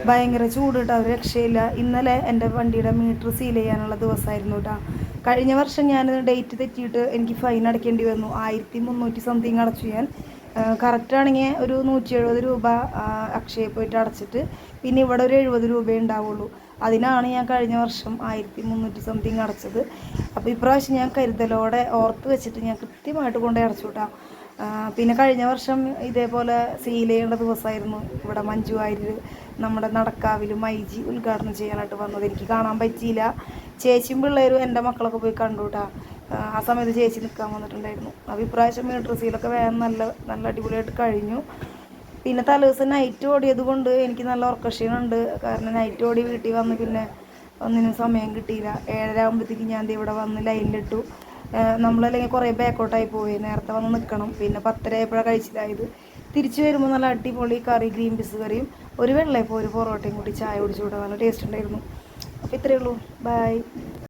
ഭയങ്കര ചൂട് കേട്ടോ, ഒരു രക്ഷയില്ല. ഇന്നലെ എൻ്റെ വണ്ടിയുടെ മീറ്റർ സീൽ ചെയ്യാനുള്ള ദിവസമായിരുന്നു കേട്ടോ. കഴിഞ്ഞ വർഷം ഞാൻ ഡേറ്റ് തെറ്റിയിട്ട് എനിക്ക് ഫൈൻ അടയ്ക്കേണ്ടി വന്നു. 1300 സംതിങ് അടച്ചു ഞാൻ. കറക്റ്റാണെങ്കിൽ ഒരു 170 രൂപ അക്ഷയയിൽ പോയിട്ട് അടച്ചിട്ട് പിന്നെ ഇവിടെ ഒരു 70 രൂപയേ ഉണ്ടാവുള്ളൂ. അതിനാണ് ഞാൻ കഴിഞ്ഞ വർഷം 1300 സംതിങ് അടച്ചത്. അപ്പോൾ ഇപ്രാവശ്യം ഞാൻ കരുതലോടെ ഓർത്ത് വെച്ചിട്ട് ഞാൻ കൃത്യമായിട്ട് കൊണ്ടുപോയി അടച്ചു കേട്ടോ. പിന്നെ കഴിഞ്ഞ വർഷം ഇതേപോലെ സീൽ ചെയ്യേണ്ട ദിവസമായിരുന്നു. ഇവിടെ മഞ്ജു വാര്യർ നമ്മുടെ നടക്കാവിൽ മൈജി ഉദ്ഘാടനം ചെയ്യാനായിട്ട് വന്നത്. എനിക്ക് കാണാൻ പറ്റിയില്ല. ചേച്ചിയും പിള്ളേരും എൻ്റെ മക്കളൊക്കെ പോയി കണ്ടു കേട്ടോ. ആ സമയത്ത് ചേച്ചി നിൽക്കാൻ വന്നിട്ടുണ്ടായിരുന്നു. അപ്പോൾ ഇപ്രാവശ്യം മീറ്റർ സീലൊക്കെ വേഗം നല്ല അടിപൊളിയായിട്ട് കഴിഞ്ഞു. പിന്നെ തലേദിവസം നൈറ്റ് ഓടിയത് കൊണ്ട് എനിക്ക് നല്ല ഉറക്കക്ഷീണമുണ്ട്. കാരണം നൈറ്റ് ഓടി വീട്ടിൽ വന്ന് പിന്നെ ഒന്നിനും സമയം കിട്ടിയില്ല. 7:30 ആകുമ്പോഴത്തേക്ക് ഞാൻ ഇവിടെ വന്ന് ലൈനിലിട്ടു. നമ്മളല്ലെങ്കിൽ കുറേ ബാക്കോട്ടായി പോയി. നേരത്തെ വന്ന് നിൽക്കണം. പിന്നെ 10:30 ആയപ്പോഴാണ് കഴിച്ചിലായത്. തിരിച്ചു വരുമ്പോൾ നല്ല അടിപൊളി കറി, ഗ്രീൻ പീസ് കറിയും ഒരു വെള്ളയപ്പോൾ ഒരു പൊറോട്ടയും കൂടി ചായ കുടിച്ചു കൂടെ നല്ല ടേസ്റ്റ് ഉണ്ടായിരുന്നു. അപ്പോൾ ഇത്രയേ ഉള്ളൂ. ബൈ.